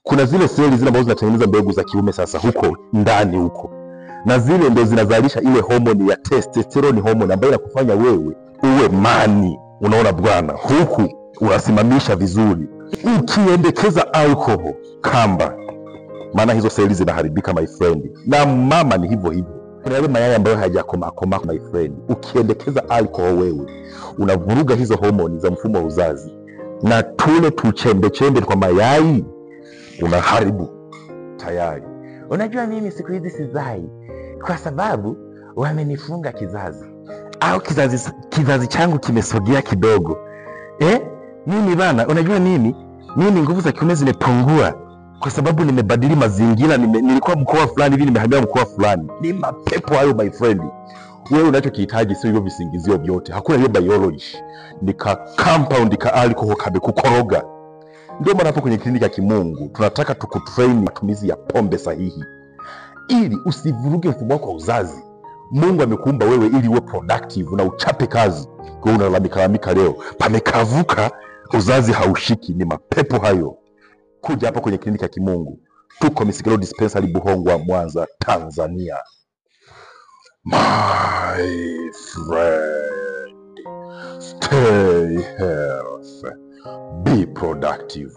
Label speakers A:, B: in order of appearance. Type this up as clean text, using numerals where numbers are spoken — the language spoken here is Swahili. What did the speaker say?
A: Kuna zile seli zile ambazo zinatengeneza mbegu za kiume sasa huko ndani huko, na zile ndo zinazalisha ile homoni ya testosterone hormone ambayo inakufanya wewe uwe mani. Unaona bwana, huku unasimamisha vizuri. Ukiendekeza alcohol kamba, maana hizo seli zinaharibika my friend, na mama ni hivyo hivyo. Kuna yale mayai ambayo hayajakomaa my friend, ukiendekeza alcohol wewe unavuruga hizo homoni za mfumo wa uzazi, na tule tuchembe kwa mayai unaharibu tayari.
B: Unajua mimi siku hizi sizai kwa sababu wamenifunga kizazi, au kizazi changu kimesogea kidogo. Mimi bana, unajua mimi nguvu za kiume zimepungua kwa sababu nimebadili mazingira. Nilikuwa mkoa fulani hivi, nimehamia mkoa fulani. Ni mapepo hayo my friend. Wewe unachokihitaji sio hivyo visingizio vyote, hakuna hiyo biology, ni ka compound ka alcohol kamekukoroga. Ndio maana hapo kwenye kliniki ya Kimungu tunataka tukutrain matumizi ya pombe sahihi ili usivuruge mfumo wako wa uzazi. Mungu amekuumba wewe ili uwe productive na uchape kazi. Kwa unalalamika leo pamekavuka, uzazi haushiki. Ni mapepo hayo. Kuja hapa kwenye kliniki ya Kimungu. Tuko Misigaro Dispensary, Buhongwa, Mwanza, Tanzania. My friend, stay healthy, be productive.